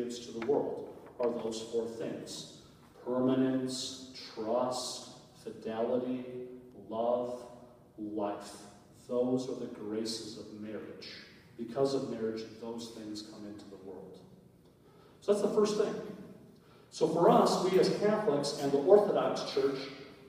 gives to the world are those four things: permanence, trust, fidelity, love, life. Those are the graces of marriage. Because of marriage, those things come into the world. So that's the first thing. So for us, we as Catholics and the Orthodox Church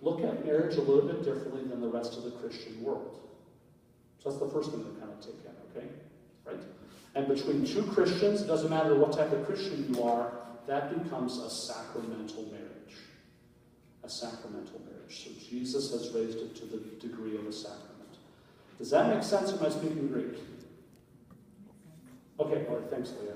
look at marriage a little bit differently than the rest of the Christian world. So that's the first thing to kind of take in, okay? Right? And between two Christians, it doesn't matter what type of Christian you are, that becomes a sacramental marriage. A sacramental marriage. So Jesus has raised it to the degree of a sacrament. Does that make sense, or am I speaking Greek? Okay, all right, thanks, Leah.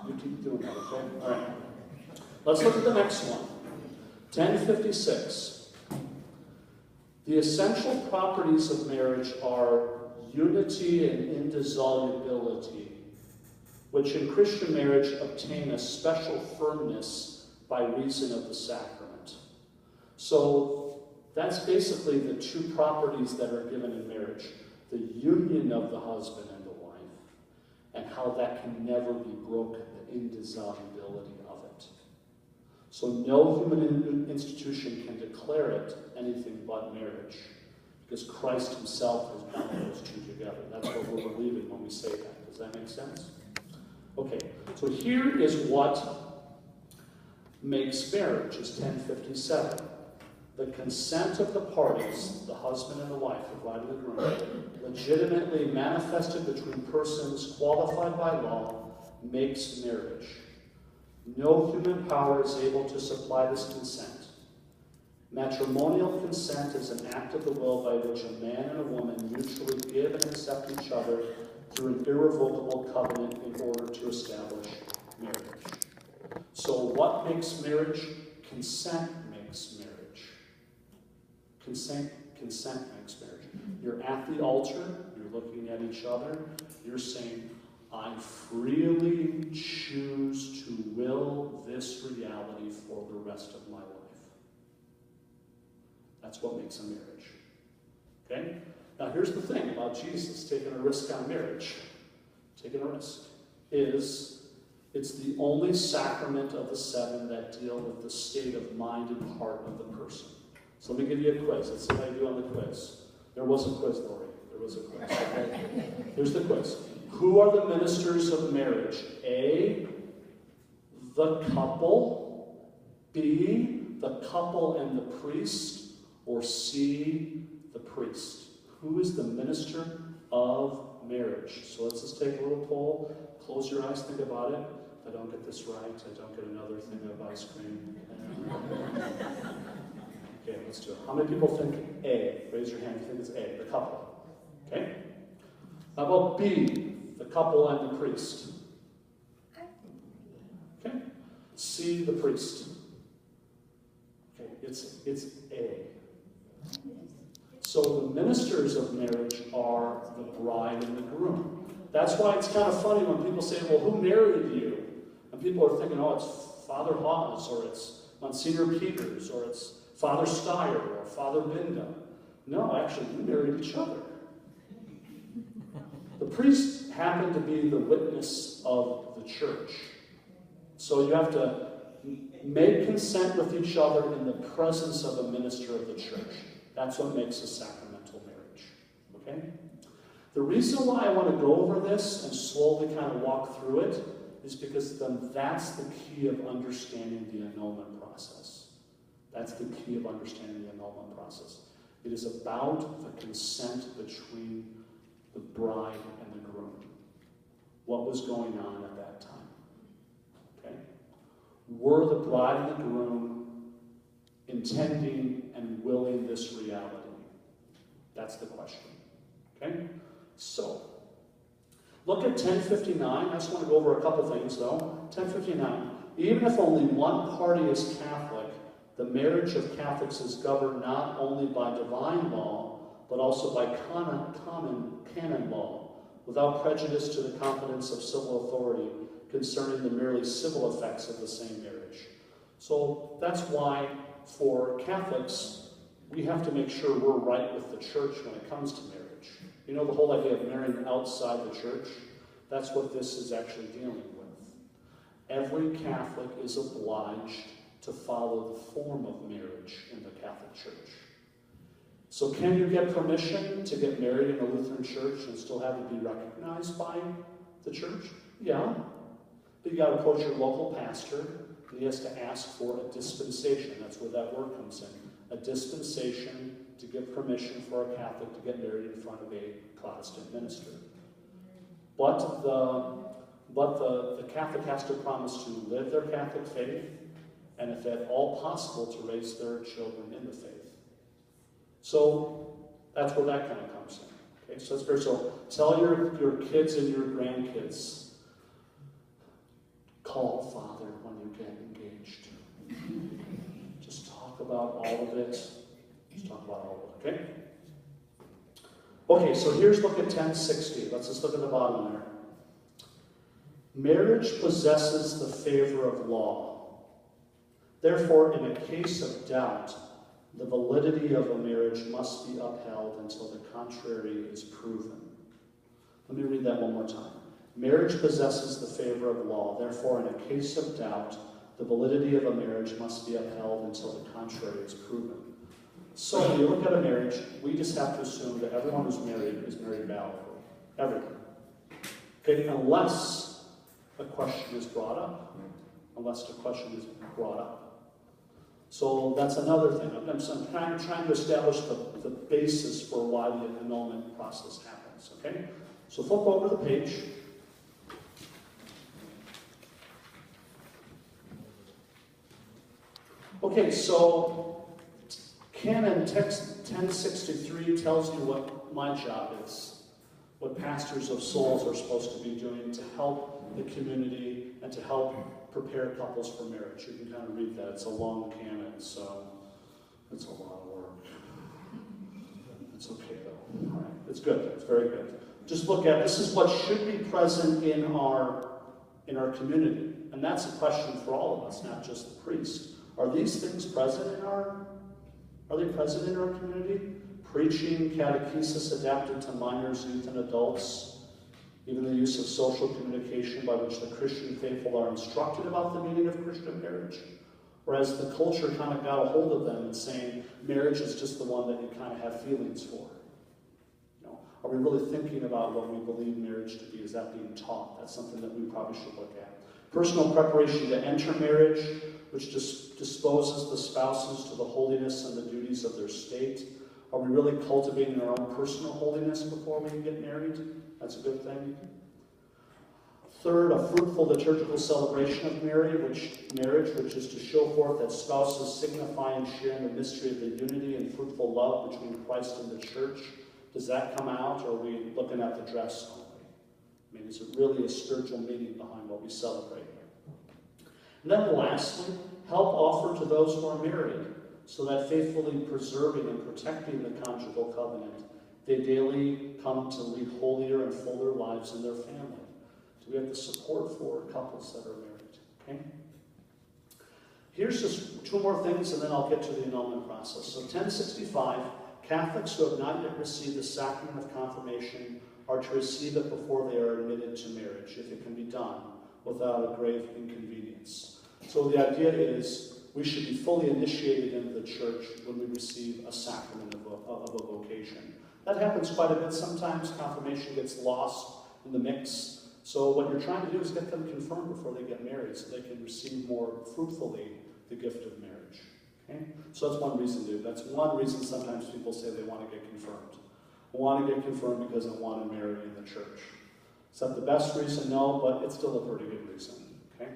You keep doing that, okay? All right. Let's look at the next one. 1056. The essential properties of marriage are unity and indissolubility, which in Christian marriage obtain a special firmness by reason of the sacrament. So that's basically the two properties that are given in marriage: the union of the husband and the wife, and how that can never be broken, the indissolubility of it. So no human institution can declare it anything but marriage, because Christ himself has bound those two together. That's what we're believing when we say that. Does that make sense? Okay, so here is what makes marriage, is 1057. The consent of the parties, the husband and the wife, the bride and the groom, legitimately manifested between persons qualified by law, makes marriage. No human power is able to supply this consent. Matrimonial consent is an act of the will by which a man and a woman mutually give and accept each other through an irrevocable covenant in order to establish marriage. So what makes marriage? Consent makes marriage. Consent makes marriage. You're at the altar, you're looking at each other, you're saying, I freely choose to will this reality for the rest of my life. That's what makes a marriage. Okay? Now here's the thing about Jesus taking a risk on marriage. Taking a risk is it's the only sacrament of the seven that deal with the state of mind and heart of the person. So let me give you a quiz. Let's see how you do on the quiz. There was a quiz, Lori. There was a quiz. Okay? Here's the quiz. Who are the ministers of marriage? A, the couple. B, the couple and the priest. Or C, the priest. Who is the minister of marriage? So let's just take a little poll. Close your eyes, think about it. If I don't get this right, I don't get another thing of ice cream. Okay, let's do it. How many people think A? Raise your hand if you think it's A, the couple. Okay? How about B, the couple and the priest? Okay? C, the priest. Okay, it's A. So the ministers of marriage are the bride and the groom. That's why it's kind of funny when people say, well, who married you? And people are thinking, oh, it's Father Hawes, or it's Monsignor Peters, or it's Father Steyer, or Father Binda. No, actually, we married each other. The priest happened to be the witness of the church. So you have to make consent with each other in the presence of a minister of the church. That's what makes a sacramental marriage. Okay? The reason why I want to go over this and slowly kind of walk through it is because then that's the key of understanding the annulment process. That's the key of understanding the annulment process. It is about the consent between the bride and the groom. What was going on at that time? Okay? Were the bride and the groom intending and willing this reality? That's the question. Okay? So, look at 1059. I just want to go over a couple things, though. 1059. Even if only one party is Catholic, the marriage of Catholics is governed not only by divine law, but also by canon law, without prejudice to the confidence of civil authority concerning the merely civil effects of the same marriage. So that's why, for Catholics, we have to make sure we're right with the church when it comes to marriage. You know, the whole idea of marrying outside the church, that's what this is actually dealing with. every Catholic is obliged to follow the form of marriage in the Catholic Church. So can you get permission to get married in a Lutheran church and still have it be recognized by the church? Yeah. But you got to approach your local pastor, and he has to ask for a dispensation. That's where that word comes in. A dispensation to give permission for a Catholic to get married in front of a Protestant minister. But the Catholic has to promise to live their Catholic faith, and if at all possible, to raise their children in the faith. So that's where that kind of comes in. Okay, so that's very so. Tell your kids and your grandkids, call Father when you get engaged. Just talk about all of it. Just talk about all of it, okay? Okay, so here's look at 1060. Let's just look at the bottom there. Marriage possesses the favor of law. Therefore, in a case of doubt, the validity of a marriage must be upheld until the contrary is proven. Let me read that one more time. Marriage possesses the favor of law. Therefore, in a case of doubt, the validity of a marriage must be upheld until the contrary is proven. So when you look at a marriage, we just have to assume that everyone who's married is married validly. Everyone. Okay, unless a question is brought up. Unless the question is brought up. So that's another thing. I'm trying to establish the basis for why the annulment process happens. Okay? So flip over the page. Okay, so Canon text 1063 tells you what my job is, what pastors of souls are supposed to be doing to help the community and to help prepare couples for marriage. You can kind of read that. It's a long canon, so it's a lot of work. It's okay though. All right, it's good. It's very good. Just look at this is what should be present in our community, and that's a question for all of us, not just the priest. Are these things present in our? Are they present in our community? Preaching, catechesis adapted to minors, youth, and adults. Even the use of social communication by which the Christian faithful are instructed about the meaning of Christian marriage. Whereas the culture kind of got a hold of them and saying marriage is just the one that you kind of have feelings for. You know, are we really thinking about what we believe marriage to be? Is that being taught? That's something that we probably should look at. Personal preparation to enter marriage, which disposes the spouses to the holiness and the duties of their state. Are we really cultivating our own personal holiness before we get married? That's a good thing. Third, a fruitful liturgical celebration of marriage, which is to show forth that spouses signify and share in the mystery of the unity and fruitful love between Christ and the church. Does that come out, or are we looking at the dress only? I mean, is it really a spiritual meaning behind what we celebrate? And then lastly, help offer to those who are married, so that faithfully preserving and protecting the conjugal covenant, they daily come to lead holier and fuller lives in their family. So we have the support for couples that are married. Okay? Here's just two more things, and then I'll get to the annulment process. So 1065, Catholics who have not yet received the sacrament of confirmation are to receive it before they are admitted to marriage, if it can be done without a grave inconvenience. So the idea is we should be fully initiated into the church when we receive a sacrament of a vocation. That happens quite a bit sometimes. Confirmation gets lost in the mix. So what you're trying to do is get them confirmed before they get married so they can receive more fruitfully the gift of marriage. Okay? So that's one reason, that's one reason sometimes people say they want to get confirmed. I want to get confirmed because I want to marry in the church. Is that the best reason? No, but it's still a pretty good reason. Okay?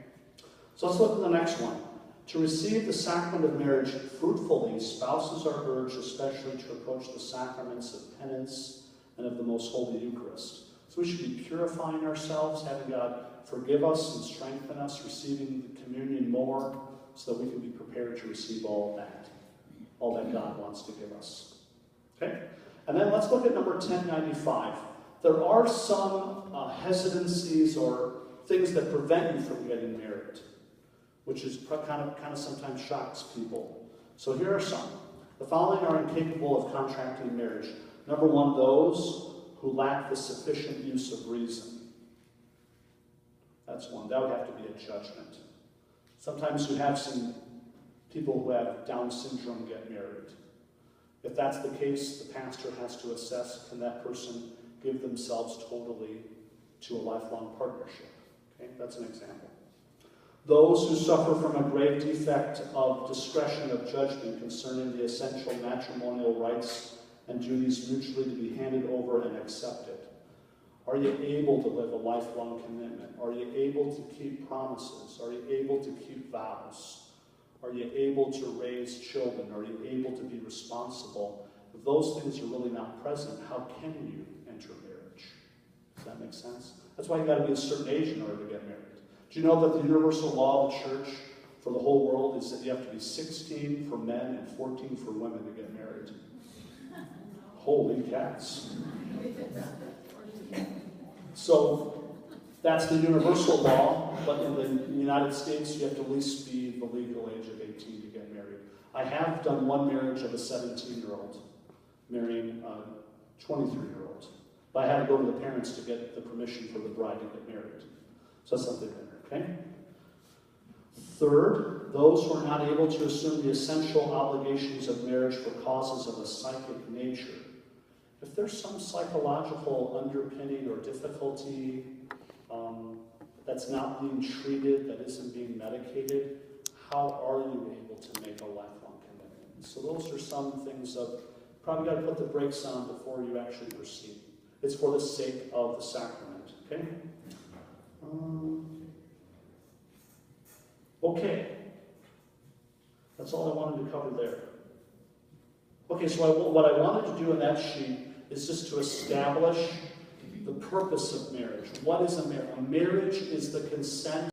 So let's look at the next one. To receive the sacrament of marriage fruitfully, spouses are urged especially to approach the sacraments of penance and of the most holy Eucharist. So we should be purifying ourselves, having God forgive us and strengthen us, receiving the communion more, so that we can be prepared to receive all that God wants to give us. Okay? And then let's look at number 1095. There are some hesitancies or things that prevent you from getting married, which is kind of sometimes shocks people. So here are some. The following are incapable of contracting marriage. Number one, those who lack the sufficient use of reason. That's one. That would have to be a judgment. Sometimes you have some people who have Down syndrome get married. If that's the case, the pastor has to assess, can that person give themselves totally to a lifelong partnership? Okay, that's an example. Those who suffer from a grave defect of discretion of judgment concerning the essential matrimonial rights and duties mutually to be handed over and accepted. Are you able to live a lifelong commitment? Are you able to keep promises? Are you able to keep vows? Are you able to raise children? Are you able to be responsible? If those things are really not present, how can you enter marriage? Does that make sense? That's why you've got to be a certain age in order to get married. Do you know that the universal law of the church for the whole world is that you have to be 16 for men and 14 for women to get married? Holy cats. So that's the universal law, but in the United States you have to at least be the legal age of 18 to get married. I have done one marriage of a 17-year-old marrying a 23-year-old. But I had to go to the parents to get the permission for the bride to get married. So that's something there, okay? Third, those who are not able to assume the essential obligations of marriage for causes of a psychic nature. If there's some psychological underpinning or difficulty that's not being treated, that isn't being medicated, how are you able to make a lifelong commitment? So those are some things of, probably got to put the brakes on before you actually proceed. It's for the sake of the sacrament, okay? Okay. That's all I wanted to cover there. Okay, so what I wanted to do in that sheet is just to establish the purpose of marriage. What is a marriage? A marriage is the consent